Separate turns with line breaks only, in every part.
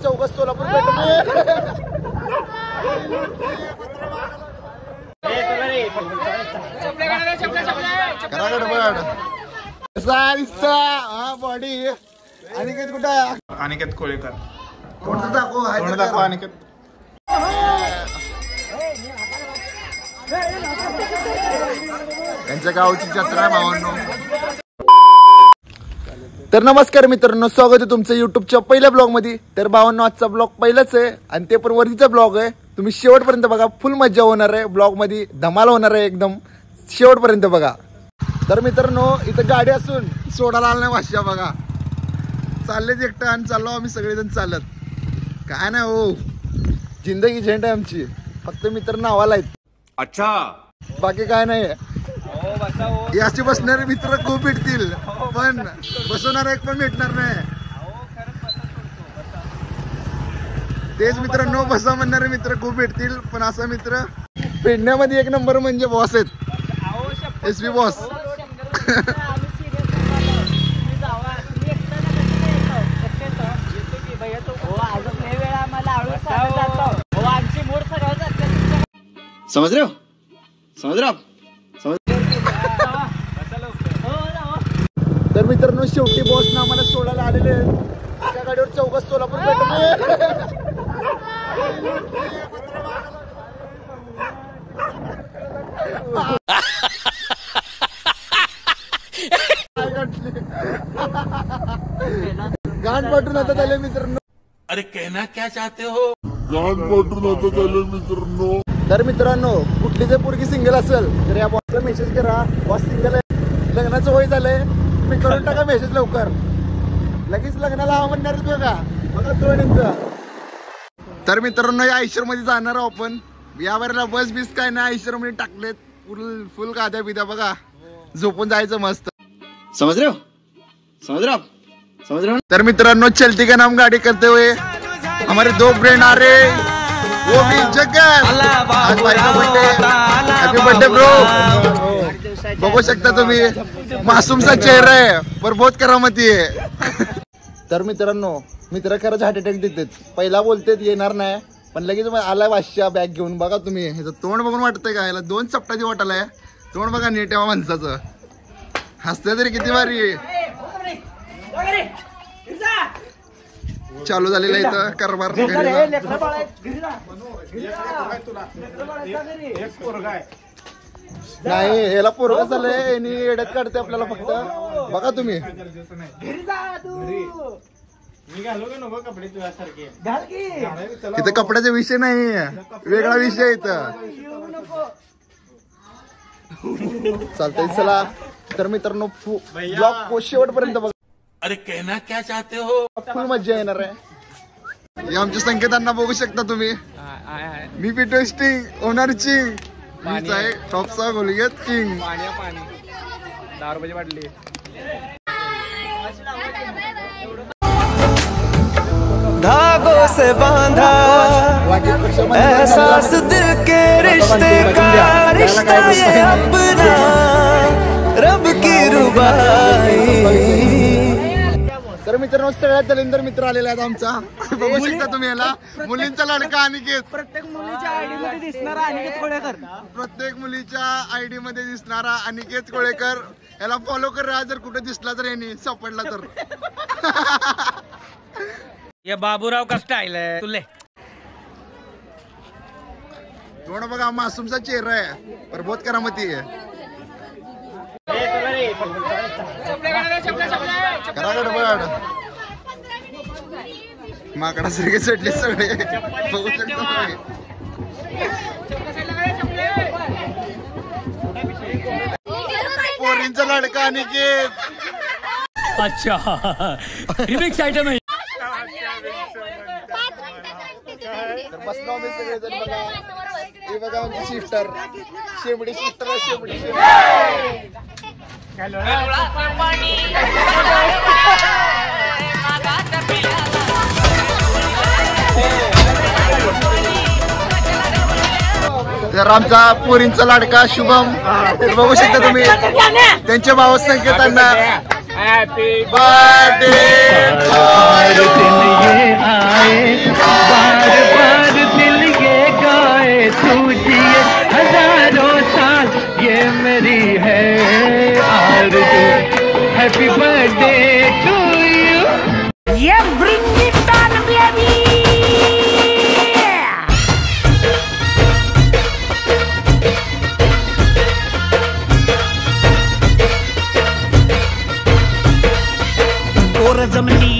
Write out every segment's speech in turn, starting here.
चौकात सोलापूर भेटले. बॉडी अनिकेत कुठं?
अनिकेत कोळेकर.
कोणतं दाखव?
अनिकेत.
त्यांच्या गावची जत्रा भावांनो. तर नमस्कार मित्रांनो, स्वागत आहे तुमचं युट्यूबच्या पहिल्या ब्लॉग मध्ये. तर भावांनो, आजचा ब्लॉग पहिलाच आहे आणि ते पण वरतीचा ब्लॉग आहे. तुम्ही शेवटपर्यंत बघा, फुल मज्जा होणार आहे. ब्लॉग मध्ये धमाल होणार आहे, एकदम शेवटपर्यंत बघा. तर मित्रांनो, इथं गाडी असून सोडायला आला नाही वाशा बघा. चाललेच एकटं आणि चाललो आम्ही सगळेजण चालत. काय नाही हो, जिंदगी झेंड आहे आमची. फक्त मित्र नावाला आहेत,
अच्छा,
बाकी काय नाही. याची बसणारे मित्र खूप भेटतील, पण बसवणार एक पण भेटणार नाही. तेच मित्रांनो, बसा म्हणणारे मित्र खूप भेटतील, पण असा मित्र भेटण्यामध्ये एक नंबर म्हणजे बॉस आहेत, एस बी बॉस.
समझ रहे हो? समझ रहे हो?
तर मित्रांनो, शेवटी बॉसनं आम्हाला सोडायला आलेले आहेत. त्या गाडीवर चौकात सोलापूर भेटले. गाण पाठवून आता झाले मित्रांनो.
अरे कहना क्या चाहते हो?
गाण पाठवून आता झाले मित्रांनो. तर मित्रांनो, कुठली जर पोरगी सिंगल असेल तर या बॉसला मेसेज करा. बॉस सिंगल आहे, लग्नाचं वय झालंय, मी करून टाका मेसेज लवकर. लगेच लग्नाला हा म्हणणार बघा बघा दोन्हींचं. तर मित्रांनो, या आयशर मध्ये जाणार आहोत आपण. यावेळेला बस बीस काय नाही, आयशर मध्ये टाकलेत फुल गाद्या बिद्या बघा. झोपून जायचं मस्त.
समझ रहे हो? समझ रहे हो? समझ रहे हो?
तर मित्रांनो, चलती का नाम गाड़ी करते हुए हमारे दो फ्रेंड आ रहे, वो भी जगत. आज भाई का बर्थडे, हैप्पी बर्थडे ब्रो. बघू शकता तुम्ही, मासूमचा चेहरा आहे पर बहुत करामती आहे. तर मित्रांनो, मित्र खरंच हार्ट अटॅक देतात. पहिला बोलतेत येणार नाही, पण लगेच आलाय वाशा बॅग घेऊन. बघा तुम्ही, ह्याचं तोंड बघून वाटतंय का, याला 2 चपटाची वाटायला. तोंड बघा नीट आहे माणसाचं, हसते तरी किती भारी आहे. चालू झालेला इथं कारभार. नाही, याला पोरगा झालंय, यांनी येड्यात काढते आपल्याला फक्त. बघा तुम्ही, इथं कपड्याचा विषय नाही, वेगळा विषय इथं. चालतंय, चला. तर मित्रांनो, ब्लॉग शेवटपर्यंत बघा.
अरे कहना क्या चाहते हो?
फुल मज्जा येणार आहे. आमच्या संकेतांना बघू शकता तुम्ही. मी पिटो स्टिंग, ओनर चिंग, मीच आहे टॉपचा गोलगेत किंग.
10 रुपयाची वाटली.
धागों से बांधा एहसास दिल के रिश्ते का, रिश्ता ये अपना रब की रुबाई.
तर मित्रांनो, सगळ्यात दलिंदर मित्र आलेला आहे आमचा. बघू शकता तुम्ही याला. मुलींचा लाडका अनिकेत.
प्रत्येक मुलीच्या आयडी मध्ये दिसणारा अनिकेत कोळेकर.
प्रत्येक मुलीच्या आयडी मध्ये दिसणारा अनिकेत कोळेकर. याला फॉलो करा, जर कुठे दिसला तर, यांनी सापडला तर.
ये बाबूराव का स्टाईल आहे तुले.
थोडं बघा, मासूमचा चेहरा आहे पर बहुत करामती आहे. माकडा सारखे चढले सगळे, बघू शकता तुम्ही. पोरींचा लाडका अनिकेत.
अच्छा, रिमिक्स आयटम आहे.
तर बसलो आम्ही सगळेजण बघा. हे बघा आमची सिस्टर, शेमडी सिस्टर, शेमडी तर आमचा पोरींचा लाडका शुभम. बघू शकता तुम्ही, त्यांच्या भाऊ संकेतांना
हॅपी
बर्थडे
बार दिन ये आए, बार बार दिल ये गाए, तू जिए हजारों साल, ये मेरी है आरज़ू। Happy birthday to you.
ये ब्रिंग इट ऑन बेबी। और जमली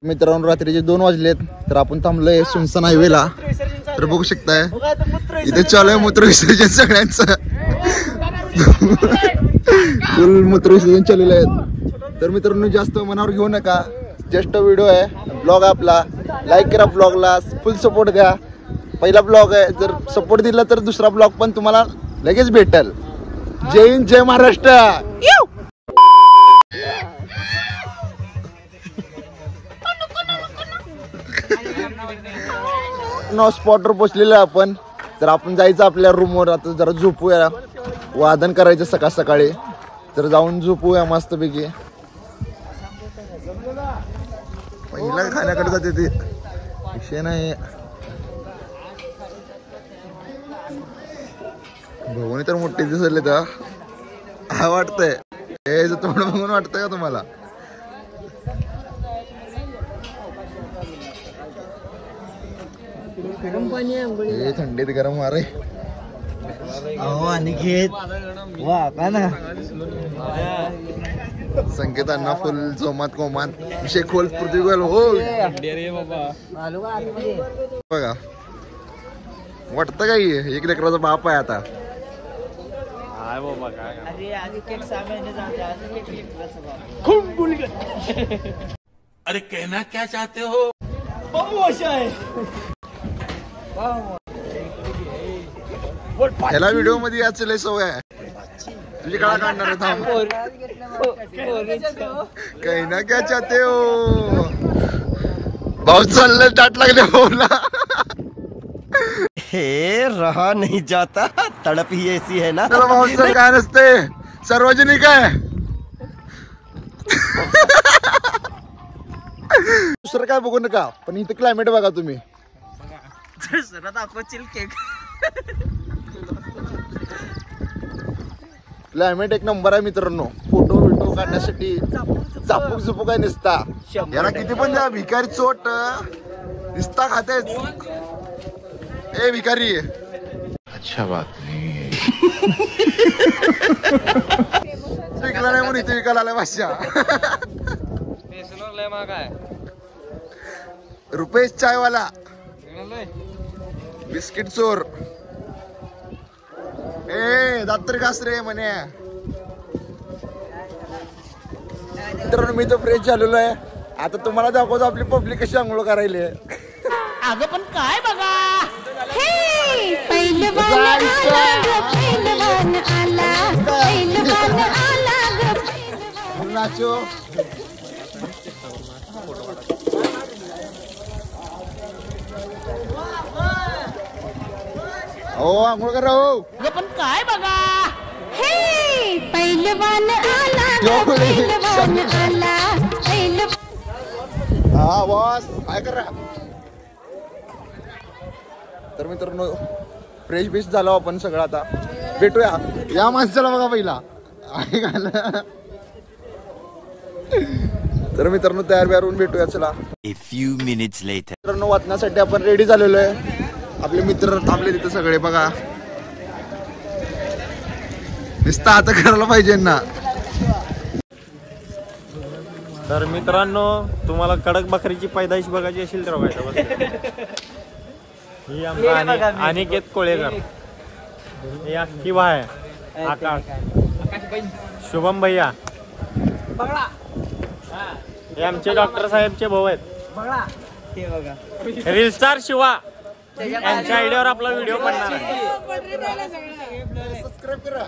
मित्रांनो रात्रीचे 2 वाजलेत तर आपण थांबलोय सुनसान हायवेला. तर बघू शकताय इथे चालू आहे मूत्र विसर्जन सगळ्यांचं. फुल मूत्र विसर्जन चाललेलं आहे. तर मित्रांनो जास्त मनावर घेऊ नका, जस्ट व्हिडिओ आहे, ब्लॉग आहे आपला. लाईक करा ब्लॉगला, फुल सपोर्ट द्या. पहिला ब्लॉग आहे, जर सपोर्ट दिला तर दुसरा ब्लॉग पण तुम्हाला लगेच भेटेल. जय हिंद, जय महाराष्ट्र. स्पॉटवर पोचलेलो आहे आपण. तर आपण जायचं आपल्या रूमवर. आता जरा झोपूया, वादन करायचं सकाळ सकाळी. तर जाऊन झोपूया मस्तपैकी. पहिला खाण्याकडे जाते ते विषय नाही. भवनी तर मोठी दिसले तर हा वाटतंय. हे तोंड बघून वाटतंय का तुम्हाला? हे थंडीत गरम अरे
अनिकेत वा का ना
संकेतांना फुल जोमात कोमात विषय खोल पृथ्वीवर हो बघा. वाटतं काही एक लेकराचा बाप आहे आता.
अरे कहना क्या चाहते हो?
ह्याला व्हिडिओ मध्ये याच लय सवय आहे. तुझी काळा काढणार आहे थांब. काही ना क्या चाहते हो. पाऊस चाललं, टाट लागले भाऊला.
हे रहा नहीं जाता, तड़प ही ऐसी है ना.
त्याला पाऊस काय नसते, सार्वजनिक आहे. दुसरं काय बघू नका, पण इथे क्लायमेट बघा तुम्ही. क्लायमेट एक नंबर आहे मित्रांनो. फोटो विटो काढण्यासाठी झापूक झुपूक काय निसता. याला किती पण द्या, भिकारी चोट निसता खातेच. ए भिकारी, अच्छा बात नाही. विकला नाही म्हणून इथे विकायला आलाय भाषा. रुपेश चायवाला, बिस्किट चोर. ए दातर घास रे म्हणे. मित्रांनो मी तो फ्रेश झालेलो आहे. आता तुम्हाला दाखवतो आपली पब्लिक कशी आंघोळ करायली.
अगं पण काय बघा.
नाचो. हो आंघोळ करा हो.
अगं पण काय बघा.
पहिलवान आला, पहिलवान आला,
हा बॉस काय करा. तर मित्रांनो फ्रेश बिश झालो आपण सगळं. आता भेटूया. या माणसाला बघा पहिला. तर मित्रांनो तयार बियार होऊन भेटूया. चला.
A few minutes later.
मित्रांनो वाचण्यासाठी आपण रेडी झालेलो आहे. आपले मित्र थांबले तिथे सगळे बघा. नुसतं आता करायला पाहिजे ना.
तर मित्रांनो तुम्हाला कडक बकरीची पैदाइश बघायची असेल तर बघायचं. ही आमचा अनिकेत कोळेकर. ही अख्खी वाय आकाश, शुभम भैया. हे आमचे डॉक्टर साहेबचे भाऊ आहेत. Reel star Shiva. यांच्या आयडियावर आपला व्हिडिओ बनणार आहे.
सबस्क्राईब करा.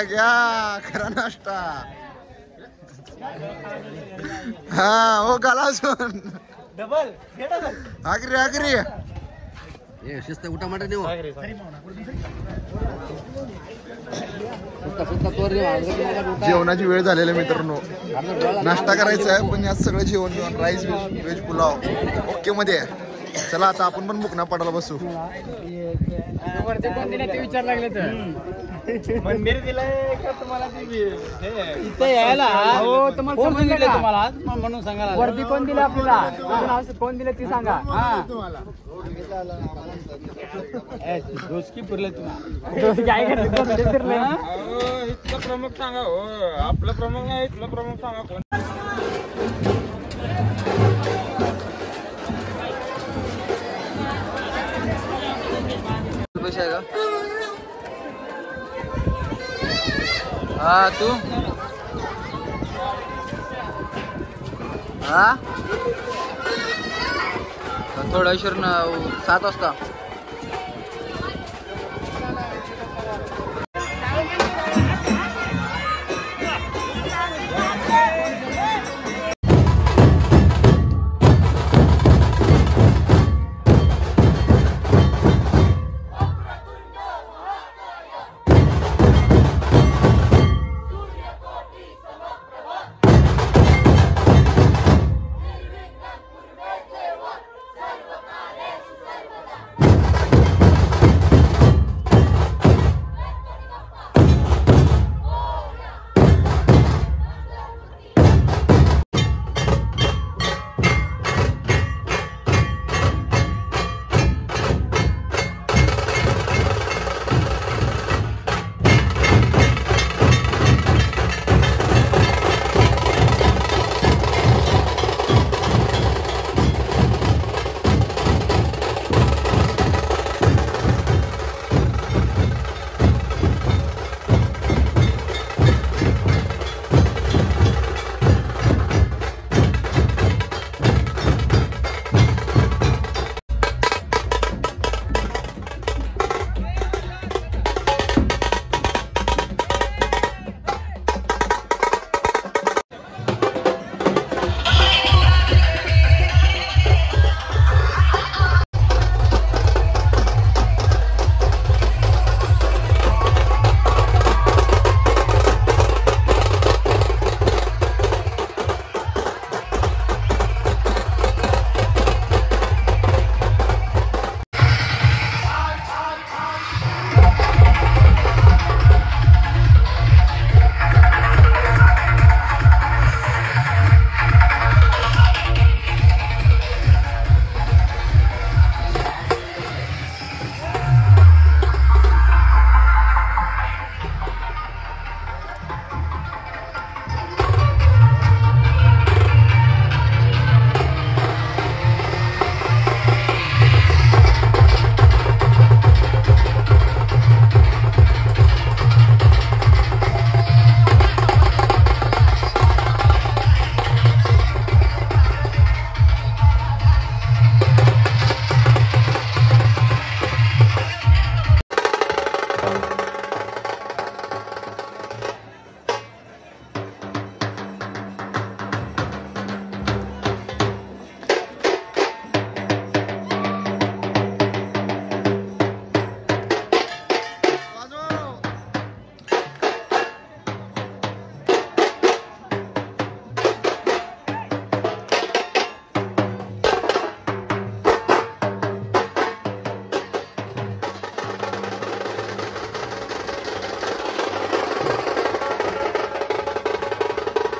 घ्या खरा नाश्ता. हा हो गाला असून आगरी
शिस्त उठा माटा देऊ
जेवणाची वेळ झालेली मित्रांनो. नाश्ता करायचा आहे पण यात सगळं जेवण जेवण राईस व्हेज पुलाव ओके मध्ये आहे. चला आता आपण पण मुकना पडायला बसू.
विचार लागले तर
मंदिर दिलंय का तुम्हाला?
इथे यायला तुम्हाला म्हणून सांगा. वरती कोण दिलं आपल्याला? कोण दिलं ती सांगा. दोस्की पुरले तुम्हाला काय
इथलं प्रमुख सांगा. हो आपलं प्रमुख नाही, इथलं प्रमुख सांगा कोण.
पैसे आहे का? हा तू हा थोडा उशीर 7 वाजता.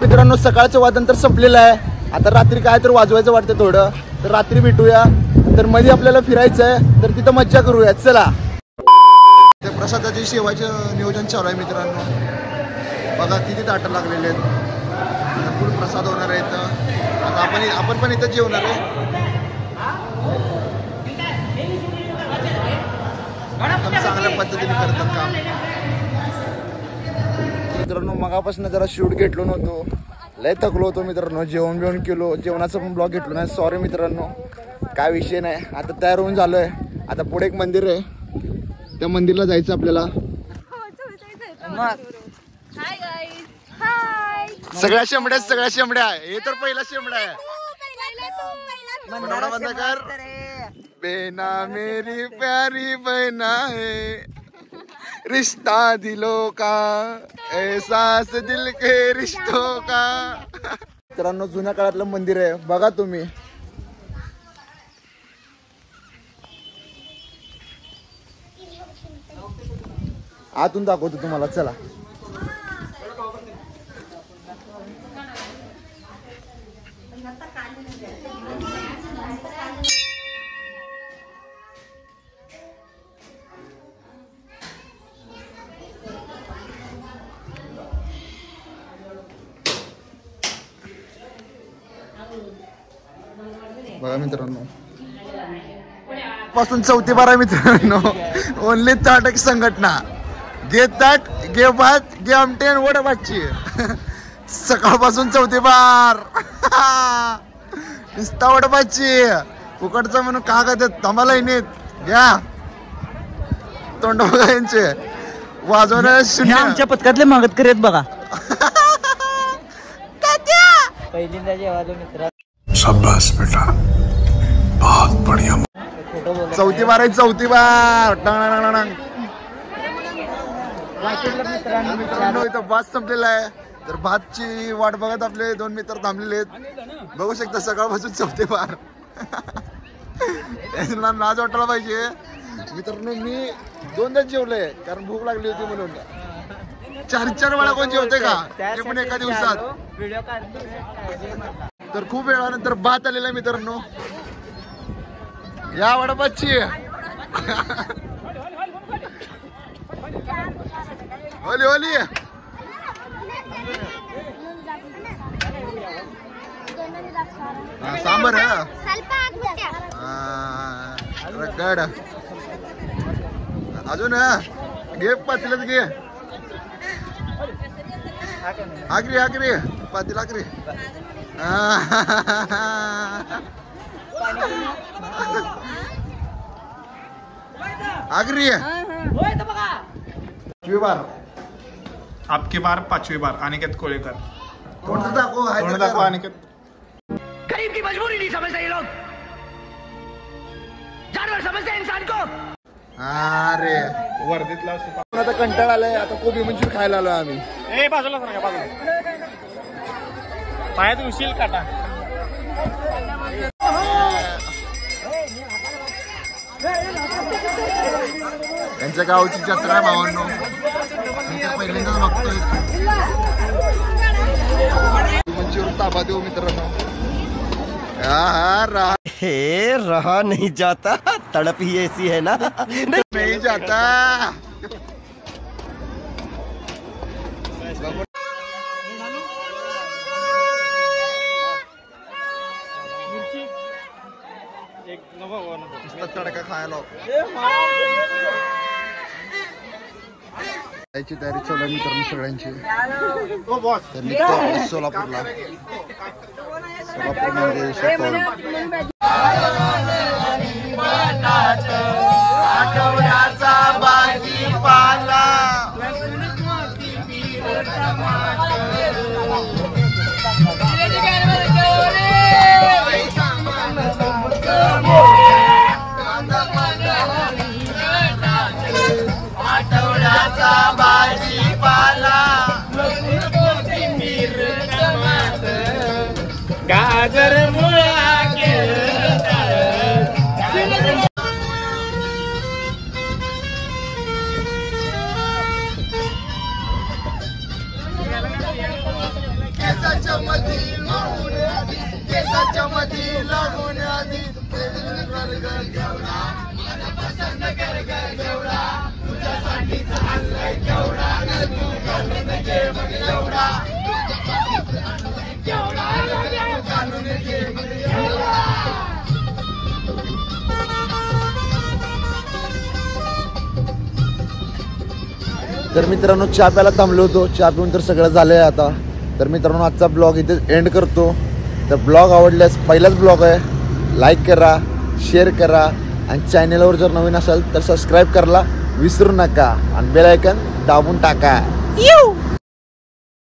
मित्रांनो सकाळचं वादन तर संपलेलं आहे. आता रात्री काय तर वाजवायचं वाटतं थोडं, तर रात्री भेटूया. तर मध्ये आपल्याला फिरायचं आहे तर तिथं मज्जा करूया. चला. प्रसादाची सेवाचं नियोजन चालू आहे मित्रांनो. बघा किती ताटं लागलेले आहेत. भरपूर प्रसाद होणार आहे इथं. आता आपण पण इथं जेवणार आहे. चांगल्या पद्धतीने करतात काम मित्रांनो. मगापासून जरा शूट घेतलो नव्हतो, लय थकलो होतो मित्रांनो, जेवण केलो, जेवणाचा पण ब्लॉग घेतलो नाही, सॉरी मित्रांनो, काय विषय नाही. आता तयार होऊन झालोय, आता पुढे एक मंदिर आहे, त्या मंदिरला जायचं आपल्याला. सगळ्या शेंबड्या हे तर पहिला शेंबडा आहे. बंद कर. बेना मेरी प्यारी बहना है, रिश्ता दिलों का, एहसास दिल के रिश्तों का. मित्रांनो जुन्या काळातलं मंदिर आहे बघा तुम्ही. आतून दाखवतो तुम्हाला, चला. बघा मित्रांनो, पासून 4-12 मित्रांनो, ओनली ताटक संघटना. घे ताट, घे भात, घे आमटेन वडापावची. सकाळपासून 4-12 नुसता वडापावची. फुकटचं म्हणून का देत आम्हाला नेत घ्या. तोंड बघा यांचे, वाजवणार शून्य.
आमच्या पथकातले मागत करेत बघा. पहिल्यांदा जेवायला मित्र.
शाबाश बेटा, बहुत बढ़िया.
4-12 मित्रांनो इथं भात संपलेला आहे, तर भातची वाट बघत आपले 2 मित्र थांबलेले आहेत. बघू शकता सकाळपासून 4-12. नाच वाटायला पाहिजे मित्रांनो. मी 2दा जेवलोय कारण भूक लागली होती म्हणून. 4 वेळा कोण जेवते का ते पण एका दिवसात. तर खूप वेळानंतर भात आलेला आहे मित्रांनो. या वडापावची ओली ओली. सांबर रगड. अजून घे पातीलाच घे. आगरी पातील आगरी. आगरी 5वी बार.
आपकी बार 5वी बार. अनिकेत कोळेकर.
तोंड दाखव
अनिकेत.
गरीब की मजबूरी नहीं समझते ये लोग, जानवर समझते हैं इंसान को.
अरे
वर्धेतला
आता कंटाळा आलाय, आता कोबी मंचुरी खायला आलोय आम्ही.
ए बाजूला सांगा, बाजूला पायात उशील काटा.
यांच्या गावची जत्रा आहे भावांनो, पहिल्यांदाच बघतोय. मंचुरी ताबा देऊ मित्रांनो.
हे रहा नहीं जाता, तड़प ही ऐसी है ना.
नहीं जाता. तडका खायला जायची तयारी चालू आहे मित्रांनो सगळ्यांची. तर निघतो सोलापूरला. आठवड्याचा भाजीपाला. आठवड्याचा भाजीपाला.
गाजर मुळा
केसाच्या मधी लागून आधी तर मित्रांनो चहा प्यायला थांबलो होतो. चहा पिऊन तर सगळं झालंय आता. तर मित्रांनो आजचा ब्लॉग इथे एंड करतो. तर ब्लॉग आवडल्यास पहिलाच ब्लॉग आहे, लाईक करा, शेअर करा आणि चॅनलवर जर नवीन असाल तर सबस्क्राईब करायला विसरू नका आणि बेल आयकॉन दाबून टाका.